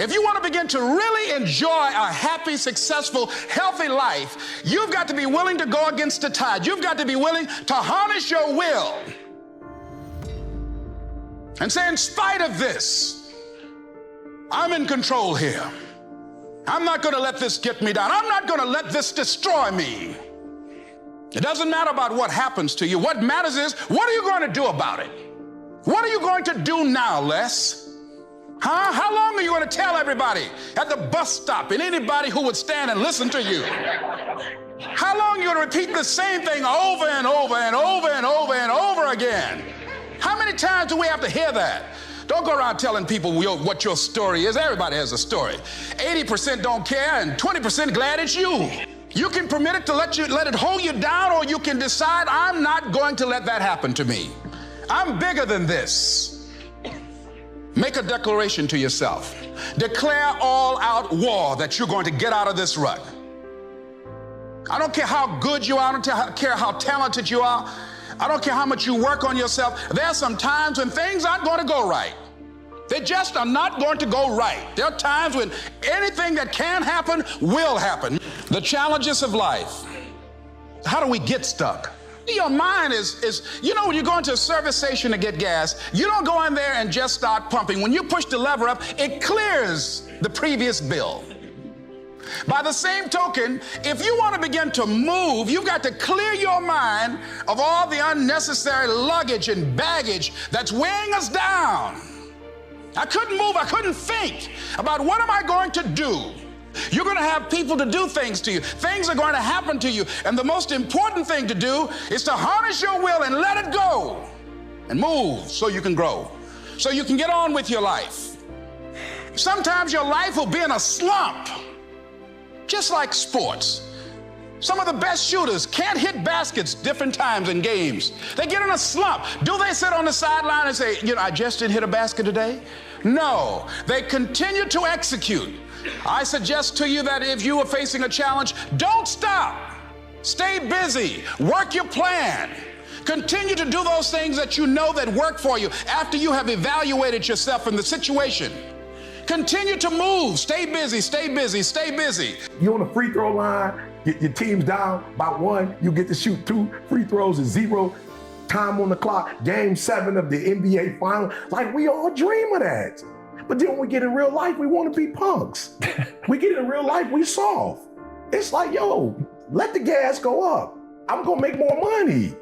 If you want to begin to really enjoy a happy, successful, healthy life, you've got to be willing to go against the tide. You've got to be willing to harness your will and say, in spite of this, I'm in control here. I'm not going to let this get me down. I'm not going to let this destroy me. It doesn't matter about what happens to you. What matters is, what are you going to do about it? What are you going to do now, Les? How long are you going to tell everybody at the bus stop and anybody who would stand and listen to you? How long are you going to repeat the same thing over and over and over and over and over again? How many times do we have to hear that? Don't go around telling people what your story is. Everybody has a story. 80% don't care and 20% glad it's you. You can permit it to let it hold you down, or you can decide, I'm not going to let that happen to me. I'm bigger than this. Make a declaration to yourself. Declare all-out war that you're going to get out of this rut. I don't care how good you are. I don't care how talented you are. I don't care how much you work on yourself. There are some times when things aren't going to go right. They just are not going to go right. There are times when anything that can happen will happen. The challenges of life. How do we get stuck? Your mind is, you know, when you go into a service station to get gas, you don't go in there and just start pumping. When you push the lever up, it clears the previous bill. By the same token, if you want to begin to move, you've got to clear your mind of all the unnecessary luggage and baggage that's weighing us down. I couldn't move, I couldn't think about what am I going to do. You're going to have people to do things to you. Things are going to happen to you. And the most important thing to do is to harness your will and let it go and move so you can grow, so you can get on with your life. Sometimes your life will be in a slump, just like sports. Some of the best shooters can't hit baskets different times in games. They get in a slump. Do they sit on the sideline and say, you know, I just didn't hit a basket today? No, they continue to execute. I suggest to you that if you are facing a challenge, don't stop. Stay busy. Work your plan. Continue to do those things that you know that work for you after you have evaluated yourself in the situation. Continue to move. Stay busy, stay busy, stay busy. You're on the free throw line, your team's down by 1, you get to shoot 2 free throws at 0, time on the clock, game 7 of the NBA final. Like, we all dream of that. But then when we get in real life, we want to be punks. We get in real life, we soft. It's like, yo, let the gas go up. I'm gonna make more money.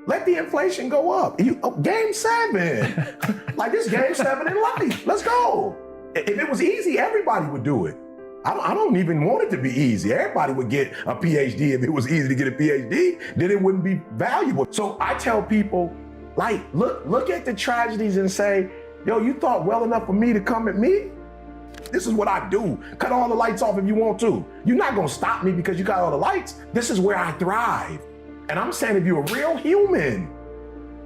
Let the inflation go up. Game 7. Like, this game 7 in life. Let's go. If it was easy, everybody would do it. I don't even want it to be easy. Everybody would get a PhD. If it was easy to get a PhD, then it wouldn't be valuable. So I tell people, like, look at the tragedies and say, yo, you thought well enough for me to come at me? This is what I do. Cut all the lights off if you want to. You're not gonna stop me because you got all the lights. This is where I thrive. And I'm saying, if you're a real human,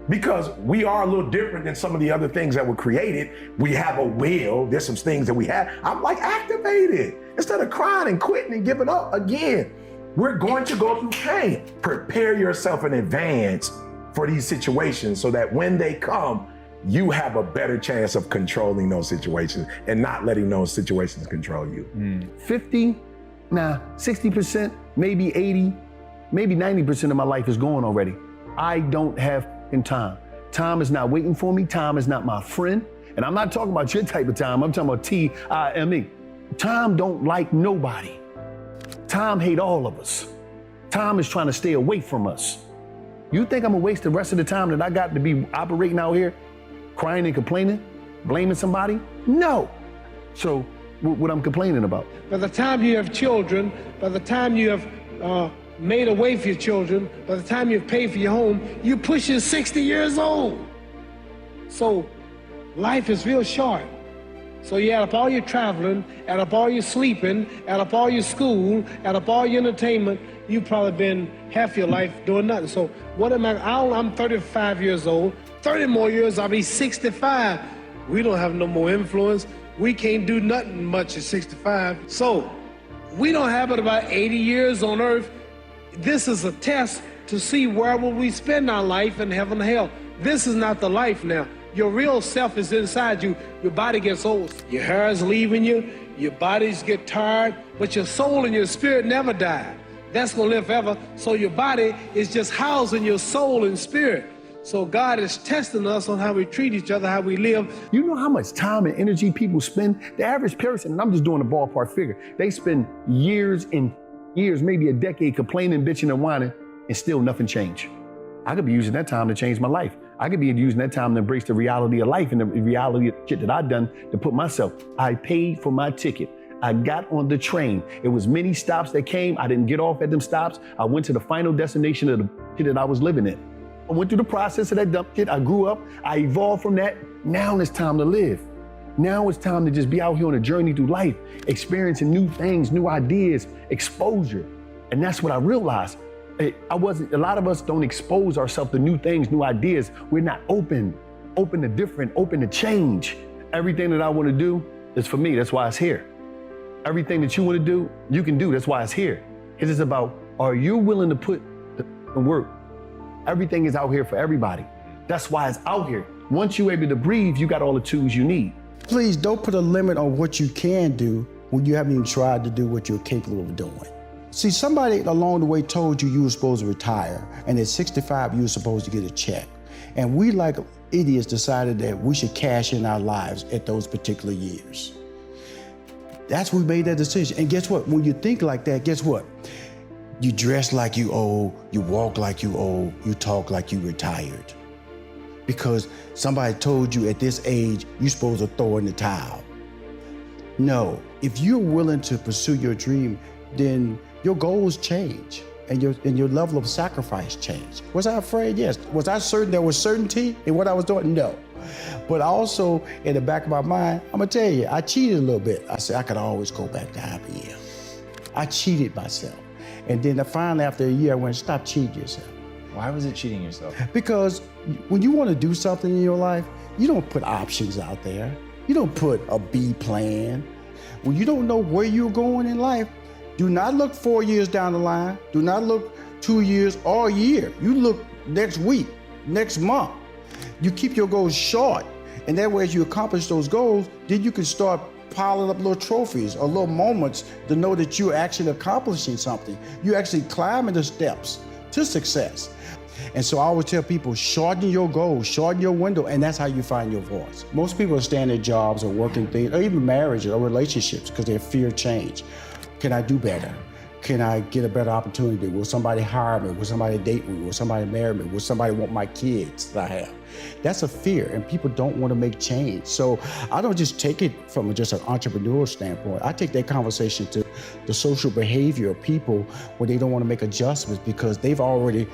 because we are a little different than some of the other things that were created. We have a will, there's some things that we have. I'm like, activate it. Instead of crying and quitting and giving up, again, we're going to go through pain. Prepare yourself in advance for these situations so that when they come, you have a better chance of controlling those situations and not letting those situations control you. 60%, maybe 80, maybe 90% of my life is gone already. I don't have time. Time is not waiting for me. Time is not my friend. And I'm not talking about your type of time. I'm talking about T-I-M-E. Time don't like nobody. Time hate all of us. Time is trying to stay away from us. You think I'm gonna waste the rest of the time that I got to be operating out here, crying and complaining, blaming somebody? No. So what I'm complaining about? By the time you have children, by the time you have made a way for your children, by the time you've paid for your home, you're pushing 60 years old. So life is real short. So you add up all your traveling, add up all your sleeping, add up all your school, add up all your entertainment, you've probably been half your life doing nothing. So what am I'm 35 years old, 30 more years, I'll be 65. We don't have no more influence. We can't do nothing much at 65. So we don't have but about 80 years on earth. This is a test to see where will we spend our life in heaven and hell. This is not the life now. your real self is inside you, your body gets old. Your hair is leaving you, your bodies get tired, but your soul and your spirit never die. That's gonna live forever. So your body is just housing your soul and spirit. So God is testing us on how we treat each other, how we live. You know how much time and energy people spend? The average person, and I'm just doing a ballpark figure, they spend years and years, maybe a decade, complaining, bitching, and whining, and still nothing changed. I could be using that time to change my life. I could be using that time to embrace the reality of life and the reality of the shit that I've done to put myself. I paid for my ticket. I got on the train. It was many stops that came. I didn't get off at them stops. I went to the final destination of the shit that I was living in. I went through the process of that dumb shit. I grew up. I evolved from that. Now it's time to live. Now it's time to just be out here on a journey through life, experiencing new things, new ideas, exposure. And that's what I realized. A lot of us don't expose ourselves to new things, new ideas. We're not open to different, open to change. Everything that I want to do is for me. That's why it's here. Everything that you want to do, you can do. That's why it's here. It's just about, are you willing to put the work? Everything is out here for everybody. That's why it's out here. Once you're able to breathe, you got all the tools you need. Please don't put a limit on what you can do when you haven't even tried to do what you're capable of doing. See, somebody along the way told you were supposed to retire, and at 65, you were supposed to get a check. And we, like idiots, decided that we should cash in our lives at those particular years. That's when we made that decision. And guess what? When you think like that, guess what? You dress like you old, you walk like you old, you talk like you retired. Because somebody told you at this age, you're supposed to throw in the towel. No, if you're willing to pursue your dream, then your goals change and your level of sacrifice change. Was I afraid? Yes. Was I certain there was certainty in what I was doing? No. But also in the back of my mind, I'm gonna tell you, I cheated a little bit. I said I could always go back to IBM. I cheated myself. And then finally, after a year, I went, stop cheating yourself. Why was it cheating yourself? Because when you want to do something in your life, you don't put options out there. You don't put a B plan. When you don't know where you're going in life, do not look 4 years down the line. Do not look 2 years or a year. You look next week, next month. You keep your goals short. And that way, as you accomplish those goals, then you can start piling up little trophies or little moments to know that you're actually accomplishing something. You're actually climbing the steps to success. And so I always tell people, shorten your goals, shorten your window, and that's how you find your voice. Most people are staying at jobs or working things, or even marriages or relationships, because they fear change. Can I do better? Can I get a better opportunity? Will somebody hire me? Will somebody date me? Will somebody marry me? Will somebody want my kids that I have? That's a fear, and people don't want to make change. So I don't just take it from just an entrepreneurial standpoint. I take that conversation to the social behavior of people when they don't want to make adjustments because they've already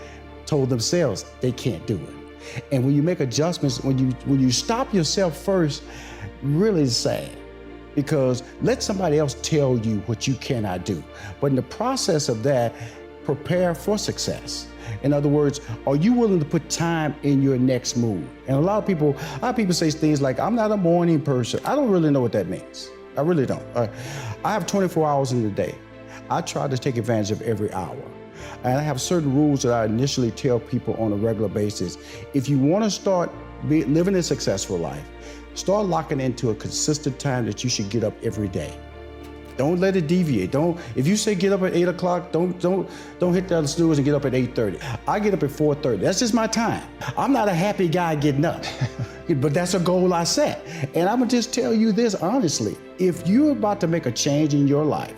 told themselves they can't do it. And when you make adjustments, when you stop yourself first, really is sad. Because let somebody else tell you what you cannot do. But in the process of that, prepare for success. In other words, are you willing to put time in your next move? And a lot of people say things like, I'm not a morning person. I don't really know what that means. I really don't. I have 24 hours in the day. I try to take advantage of every hour. And I have certain rules that I initially tell people on a regular basis. If you want to start living a successful life, start locking into a consistent time that you should get up every day. Don't let it deviate. If you say get up at 8 o'clock, don't hit the snooze and get up at 8:30. I get up at 4:30. That's just my time. I'm not a happy guy getting up, but that's a goal I set. And I'm gonna just tell you this honestly. If you're about to make a change in your life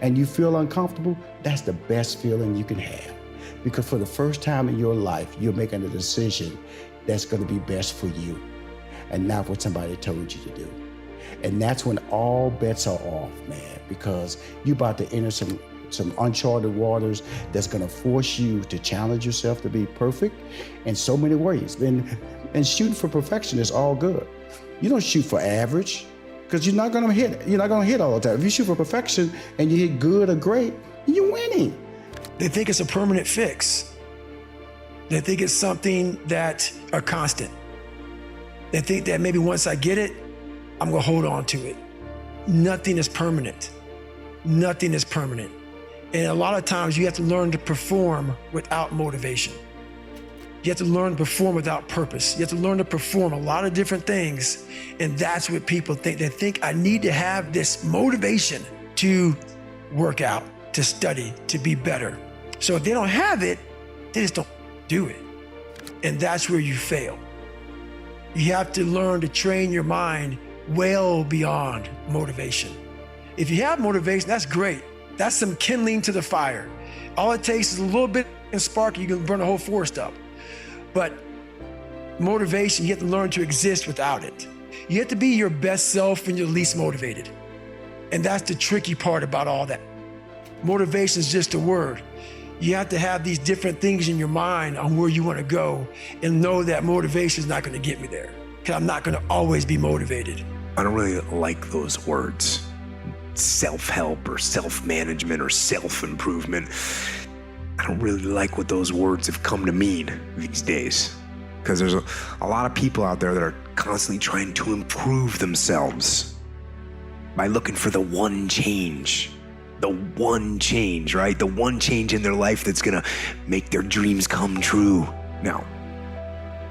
and you feel uncomfortable, that's the best feeling you can have. Because for the first time in your life, you're making a decision that's gonna be best for you and not what somebody told you to do. And that's when all bets are off, man, because you're about to enter some uncharted waters that's gonna force you to challenge yourself to be perfect in so many ways. And shooting for perfection is all good. You don't shoot for average, because you're not gonna hit all the time. If you shoot for perfection and you hit good or great, you're winning. They think it's a permanent fix. They think it's something that are constant. They think that maybe once I get it, I'm gonna hold on to it. Nothing is permanent. Nothing is permanent. And a lot of times you have to learn to perform without motivation. You have to learn to perform without purpose. You have to learn to perform a lot of different things. And that's what people think. They think I need to have this motivation to work out, to study, to be better. So if they don't have it, they just don't do it. And that's where you fail. You have to learn to train your mind well beyond motivation. If you have motivation, that's great. That's some kindling to the fire. All it takes is a little bit of spark, you can burn a whole forest up. But motivation, you have to learn to exist without it. You have to be your best self when you're least motivated. And that's the tricky part about all that. Motivation is just a word. You have to have these different things in your mind on where you want to go and know that motivation is not going to get me there, because I'm not going to always be motivated. I don't really like those words. Self-help or self-management or self-improvement. I don't really like what those words have come to mean these days, because there's a lot of people out there that are constantly trying to improve themselves by looking for the one change, right? The one change in their life that's gonna make their dreams come true. Now,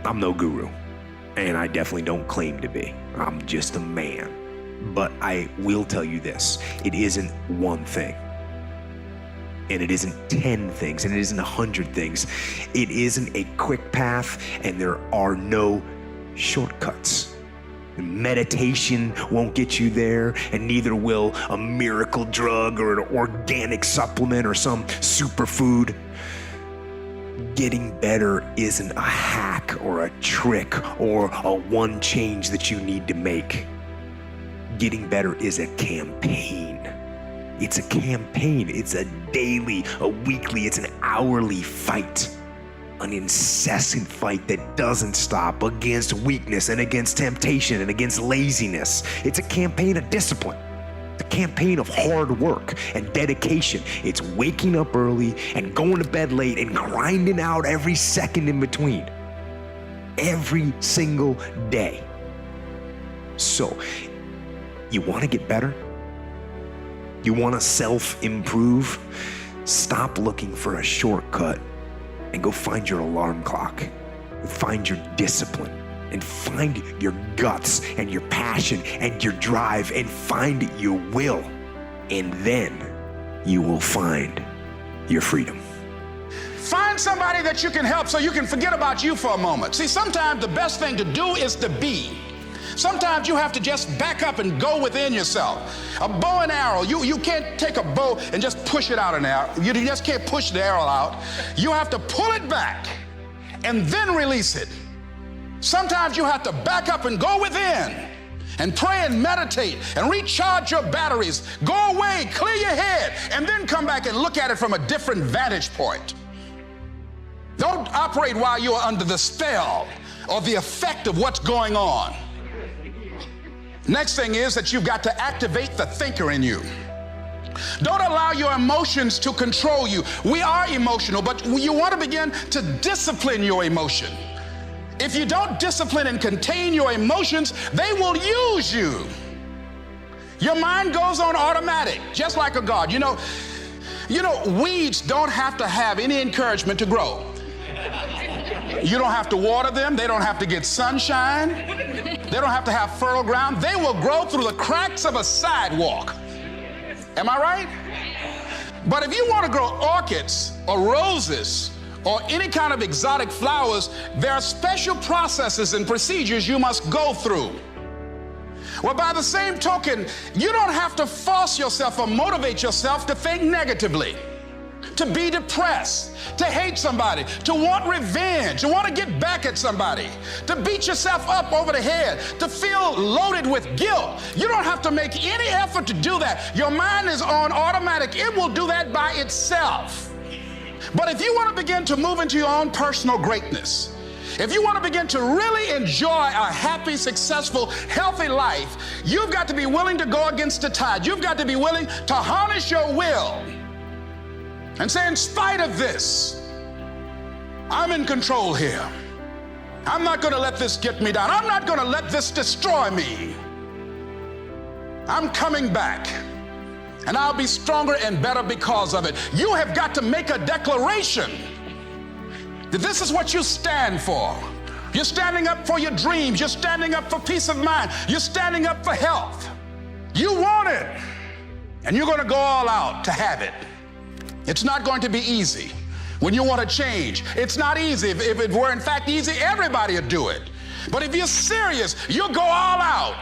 I'm no guru, and I definitely don't claim to be. I'm just a man. But I will tell you this, it isn't one thing. And it isn't 10 things, and it isn't 100 things. It isn't a quick path, and there are no shortcuts. Meditation won't get you there, and neither will a miracle drug or an organic supplement or some superfood. Getting better isn't a hack or a trick or a one change that you need to make. Getting better is a campaign. It's a campaign. It's a daily, a weekly, it's an hourly fight. An incessant fight that doesn't stop against weakness and against temptation and against laziness. It's a campaign of discipline. It's a campaign of hard work and dedication. It's waking up early and going to bed late and grinding out every second in between. Every single day. So, you want to get better? You want to self-improve? Stop looking for a shortcut and go find your alarm clock, and find your discipline, and find your guts and your passion and your drive, and find your will. And then you will find your freedom. Find somebody that you can help so you can forget about you for a moment. See, sometimes the best thing to do is to be. Sometimes you have to just back up and go within yourself. A bow and arrow, you can't take a bow and just push it out an arrow. You just can't push the arrow out. You have to pull it back and then release it. Sometimes you have to back up and go within and pray and meditate and recharge your batteries. Go away, clear your head, and then come back and look at it from a different vantage point. Don't operate while you're under the spell or the effect of what's going on. Next thing is that you've got to activate the thinker in you. Don't allow your emotions to control you. We are emotional, but you want to begin to discipline your emotion. If you don't discipline and contain your emotions, they will use you. Your mind goes on automatic, just like a garden. You know, weeds don't have to have any encouragement to grow. You don't have to water them. They don't have to get sunshine. They don't have to have fertile ground. They will grow through the cracks of a sidewalk. Am I right? But if you want to grow orchids or roses or any kind of exotic flowers, there are special processes and procedures you must go through. Well, by the same token, you don't have to force yourself or motivate yourself to think negatively, to be depressed, to hate somebody, to want revenge, to want to get back at somebody, to beat yourself up over the head, to feel loaded with guilt. You don't have to make any effort to do that. Your mind is on automatic. It will do that by itself. But if you want to begin to move into your own personal greatness, if you want to begin to really enjoy a happy, successful, healthy life, you've got to be willing to go against the tide. You've got to be willing to harness your will and say, in spite of this, I'm in control here. I'm not going to let this get me down. I'm not going to let this destroy me. I'm coming back, and I'll be stronger and better because of it. You have got to make a declaration that this is what you stand for. You're standing up for your dreams. You're standing up for peace of mind. You're standing up for health. You want it, and you're going to go all out to have it. It's not going to be easy. When you want to change, it's not easy. If it were in fact easy, everybody would do it. But if you're serious, you'll go all out.